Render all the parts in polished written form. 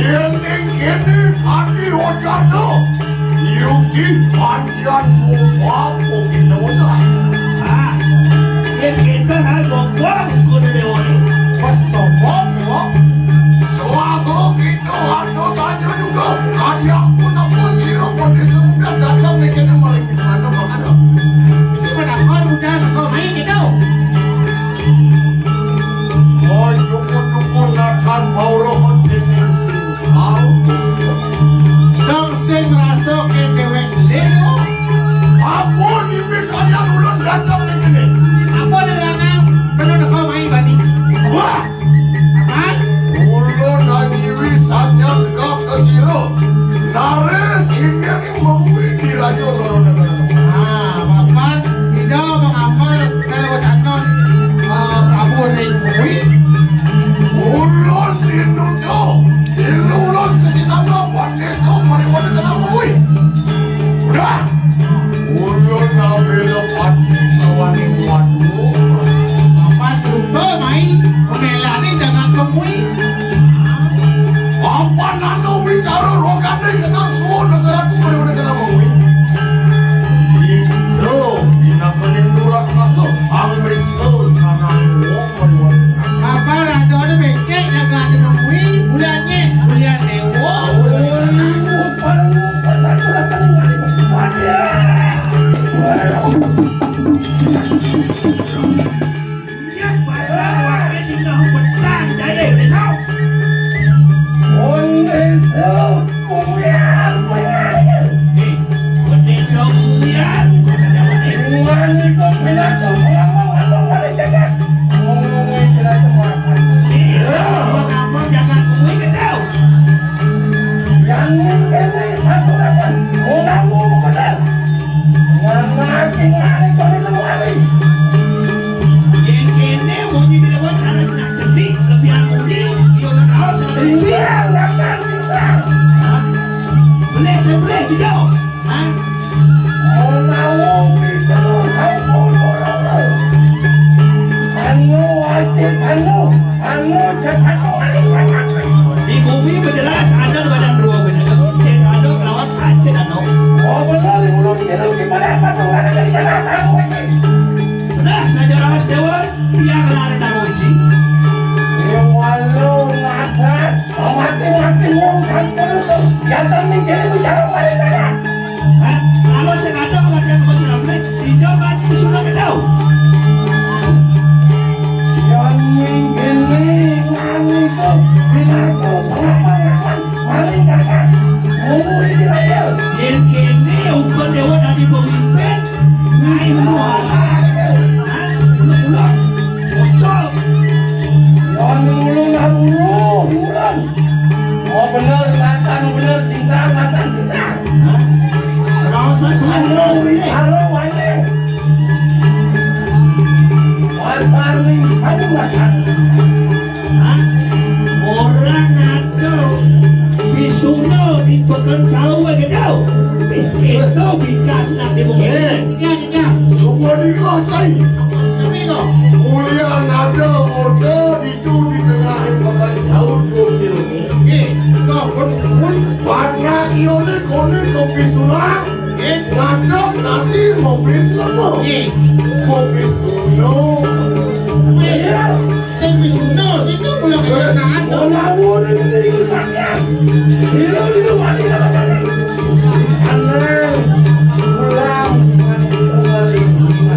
Kini hati ojado. Yuki panjang bapak kita udah. Kita harus bawa kuda dewa ni. Pasobong mo. Selalu kita ada tanya juga. Kalian pun aku siro pun disebutkan datang ni kena maling di sana makanya. Sebenarnya udah kau main gitu. Oh cukup nathan paurohon dengan sinsal. Dong sing rasuk ke dewek lego. Apa ni mitanya ulun datang ni kini? Apa dengan benar kau main bani? Wah. Apa? Ulun nanyiwi sanyang kau kesiro. Nares ini memui di raja lorong negara. Bapak tidak mengamal kalau canon Prabu Ring Mui. Ulun dinudo. Ulun kesinana paneso mariwana kena memui. Udah. Ulun nabela pati sawani wadu. Bapak lupa main pembelani jangan kemui. Apa nano bicara rogane kena semua negara tu mariwana kena memui. Itu dinakenin durak nato. Angris terus kanan wong mariwana. Bapak rada ada bengkek jaga ada kemui. Bulannya bulan dewa. Yang pasal wakil tinggal petang jaya ni sao? Bendesa Kulian kau tak dapat ni. Abang jangan kumui ke tahu. Yang kene bunyi di luar cara nak cerdik lebihan bunyi. Dia nak tahu sangat cerdik. Boleh sebelah hijau. Di bumi berjelas ada badan dua benar. Cek ada kelawat aceh ada. Benar saja rahas dewan dia kelari tak kunci. Kalau sekadang latihan kau sudah boleh hijau mati sudah tahu. Yang kene ukur dewa dari pemimpin ngai luar. Ulang-ulang. Bocol. Rawasan bulan ini. Orang ada bisuno di pekan jauh ke jauh. Itu bikas nak di bumi. Ya. Semua dikuasai. Tapi kok. Mulia nada order itu di tengah pekan jauh kecil ni. Kau pun Banyak ione kone kopi surang. Ngadap nasi mobil lama. Kopi suno. Sing wis uno situ mulai kenaan tuh.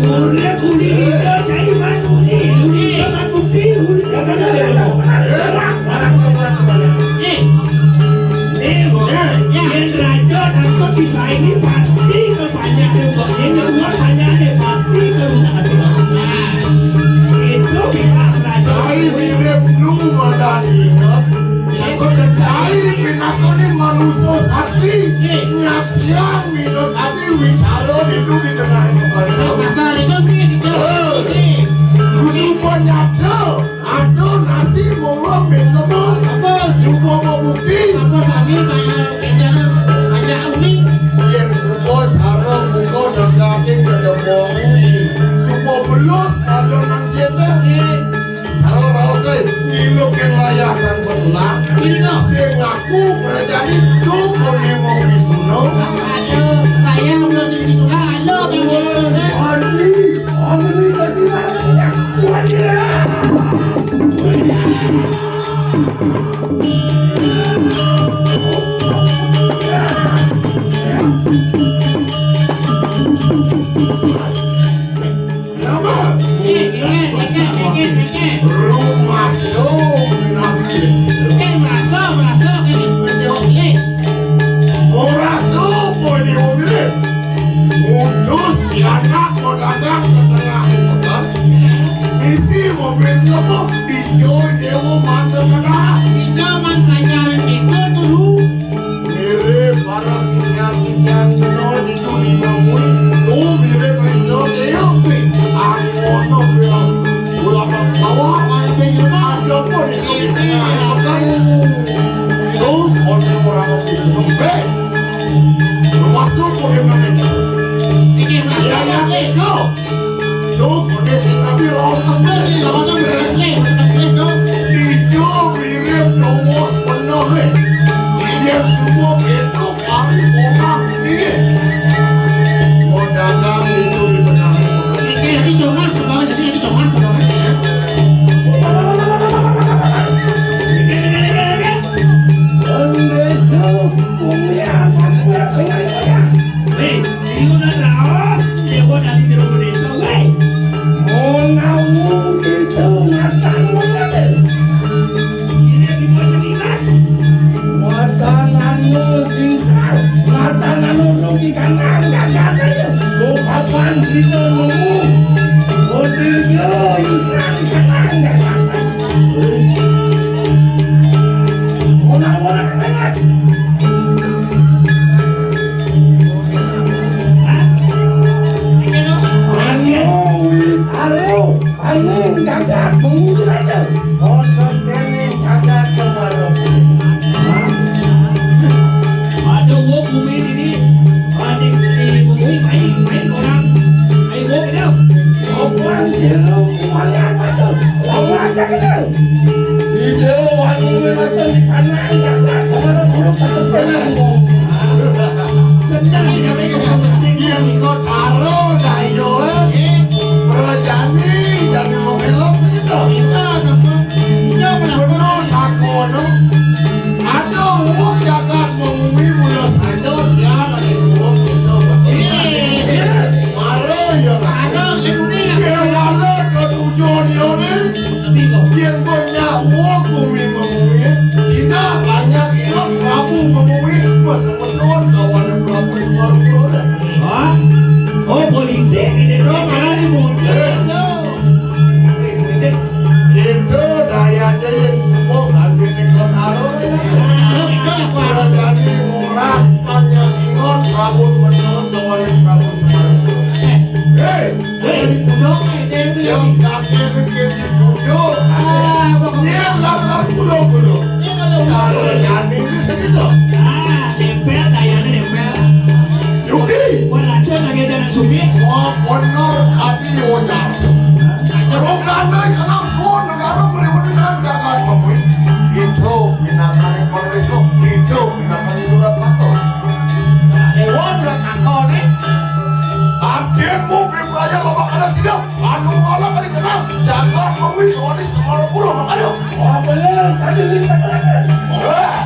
Udah kuli hijau cai man kuli. Uli jangan bukti. Uli jangan ada. Yang raja takut bisa ini pasti kebanyak juga. Yang luar banyaknya pasti kerusak asal. Itu bikas raja. Saya mirip nu madani. Aku kesai pinakoni manusia saksa. Ini kok. Sing aku berjadi dukun yang mau disuno. Aduh, saya belum situ lah. Halo, Kenapa? Ini. Rumah nanti. Merasa ini boleh. Merasa boleh mobil. Mudus anak mau dagang ke tengah hutan. Isi mobil apa? Hijau dewa mantan kena. Zaman pelajaran itu dulu. Mirip para sisian-sisian no di dunia mui. Lu mirip Kristo dia. Angono dia. Ulama bawah. Ada pun itu di tengah hutan. Lu orang itu sampai. Masuk boleh mereka. Ini merasa Ya boleh. itu. Lu kondisi tadi rasa. Langsung boleh. Hijau mirip domos penuh. Yang semua itu kami orang ini. Mau dagang itu di benahi bukan. Ini jangan sebab jadi ini jangan sebab. Hei, iyo na raos, dewa dari di Indonesia, weh. Ini yang dibawa seniman. Ada wok bumi ini, ada di bumi main orang, ayo wok itu. Benar ini apa yang bersih? Yang kau taruh dayo. Berjani jadi mengelak segitu. Benar aku no. Ada uang jagat mengumi mulut saja dia lagi uang itu. Marah ya. Dia malah ketujuan dia ni. Yang banyak uang kumi mengumi. Sina banyak irak Prabu mengumi. Bersama kawan Prabu Sumargo. Hah? Oh, politik ini. Politik. Itu dayanya yang semua ambil nekot taruh. Jadi murah banyak ingat Prabu menurut kawan Prabu Sumargo. Hei, yang kaki bikin duduk. Dia langgar pulau. Cara jadi ini segitu. Nempel, dayanya nempel. Yuki, Walacun lagi dengan sugi. mau benar kaki ojar. Rokan naik kenal semua negara mereka jangan ngomongin. Itu binakan Kongreso, itu binakan Durat Mako. Dewa durat angkau nih. Artianmu berperaya lama kada sidap. Anu malah kada kenal. Jaga ngomongin soalnya semua pulau makanya.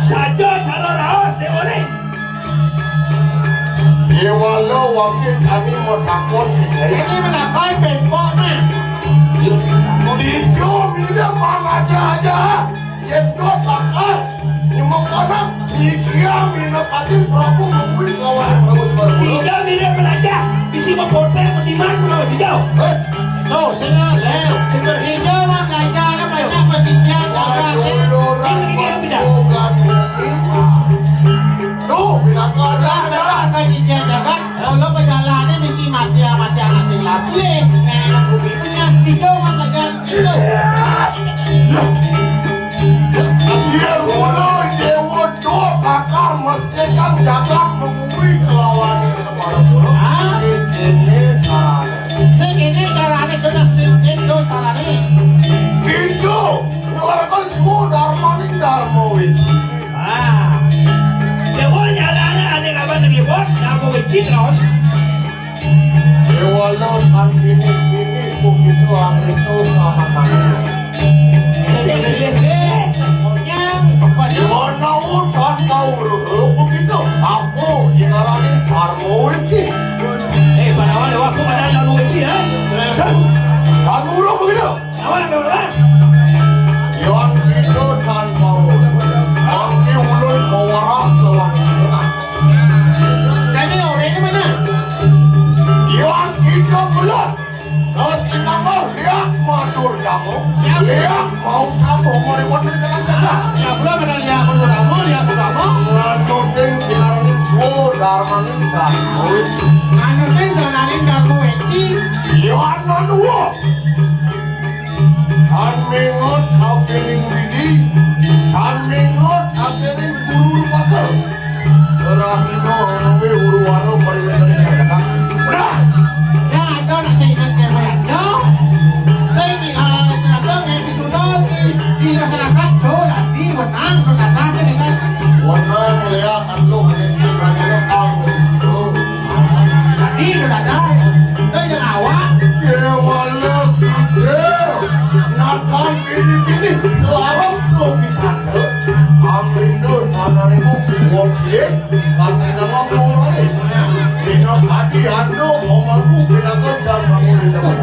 Saja cara raos deh oleh. Walau wakil kami mau takon kita. Ini menakai bengkok nih. Dijo mida mana aja. Yang dua takar. Nyumuk kana. Dia mina kadil Prabu ngomongin lawan Prabu Sumargo. Tiga mirip pelajar. Bisi mempotek meniman pulau hijau. Tuh, sini leh. Sumber hijau mah belajar banyak persediaan jaga. Bukan bumi. Tuh, binaka aja. Persediaan jaga. Kalau perjalanannya misi mati anak sing lapli. Nah, bumi itu nya hijau mah belajar itu. Dia mula dewa dua takar masih kang jaga mengumui kelawan Sumargo. Ini caranya. Segini caranya itu nasi itu caranya. Kita begitu ang Kristus sama kami. Saya pilih. Pokoknya pokoknya Mana ucan kau begitu? Aku hinaranin karmu ici. Padawan dewa aku pada lalu uci ya. Karmu begitu. Lawan dewa. Yang itu tanpa angki ulun pewarak lawan kita. jadi orang ini mana? Yang kita bulat. Kesinama lihat madur kamu. Lihat mau kamu meribut di dalam kaca. Ya belum ada lihat kamu, lihat kamu. Nganutin hinaranin darmanin karmu ici. Anutin sebenarnya kamu eci. Yan nanua. Kan mengot kapening widi. Kan mengot kapening guru rupaga. Serahino nawe uru warung mariwetani kadakan. Udah. Ya ada nak saya ingat dia bayarnya. Saya ternyata episode di masyarakat tuh nanti menang datang dengan Wanang lihat anu mesin rajanya ang Kristo. tadi udah datang. Itu yang awak. Kewala kita. Nakam pilih-pilih selarang kita ke. Ang Kristo sana ribu wong cilik kasih nama kulore. Bina hati ando omangku bina kejar kamu di depan.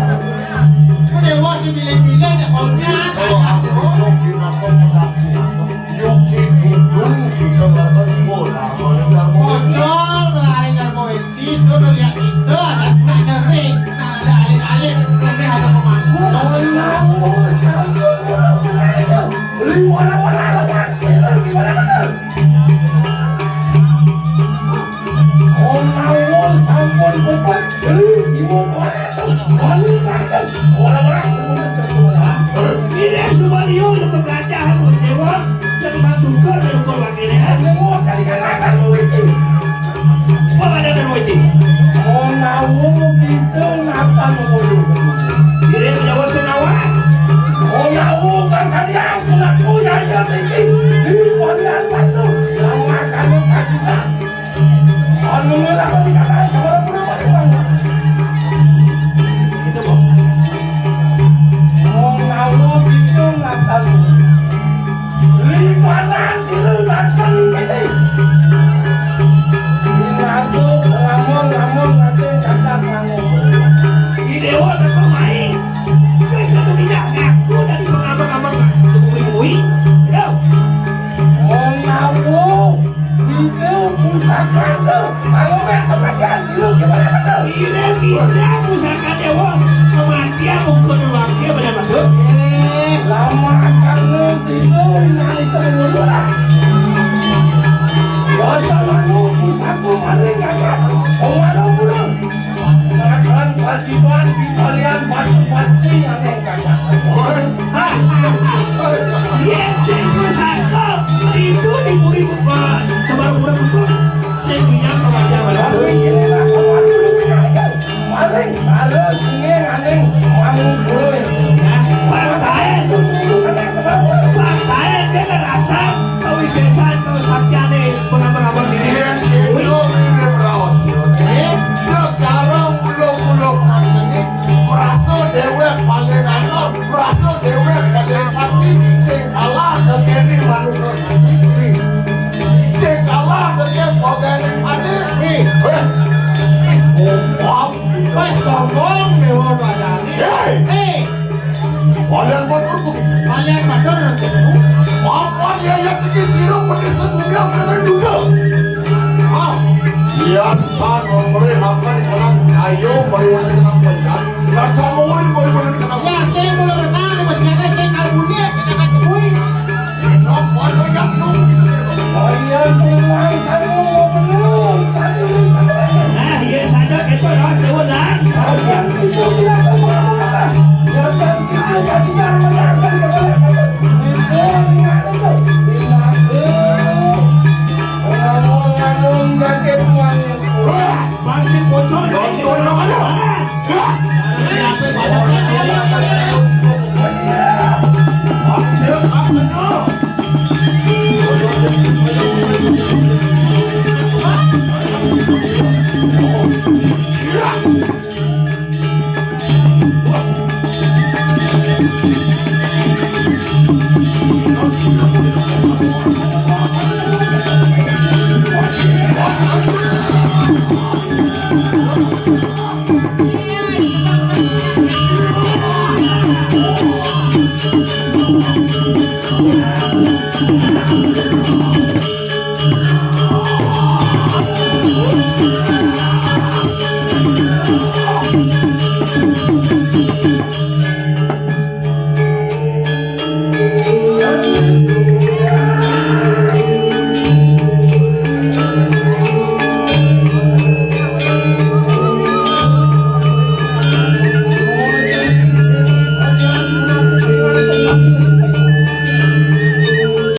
Udah wah si pilih-pilih ya kolnya. Kalau aku Kristo bina komputasi ando. Yuki dudung kita melakukan sekolah. Mendengar Pocol kemarin karbo eci itu udah lihat itu ada ngering, ada alih-alih, tapi ada pemangku. Ini semua dia untuk belajar dewa. Jadi masuk ke ukur wakilnya. Apa ada dewa uci? Ini menjawab senawan. Itu kok. Di dewa tak kau main. Kau satu tidak ngaku dari pengabang-abang tunggu-tunggu. Yo. Ini bisa pusaka dewa kematian ukur wakil pada masuk. Dia pusaka itu diberi sebarang kurang hukum. Saya punya kepada malam. Pantai dia ngerasa kewisesan kesaktiane pengabang-abang ini. Yang itu ini berawasnya. Sekarang muluk-muluk nacengik merasa dewe paling anak, merasa dewe paling sakti, sing kalah kekini manusia sakti. Sing kalah kekini pogani panik. Maaf. Wes sombong dewa badane. Hei. Kalian buat begitu. Kalian batur nanti. Apa dia yang tinggi sirup pedes sebumi yang benar juga? Ah, Ian kan memberi akan kenang cayo beriwan kenang penjat. Nata muli beriwan kenang. Ya saya mulai renang di masih ada saya kalbunya kita akan temui. Kenapa banyak tuh gitu? Nah, iya saja kita harus lewat dan harus siap. Masih bocor. Nonton yang ada. Siapa banyak Dia apa? Thank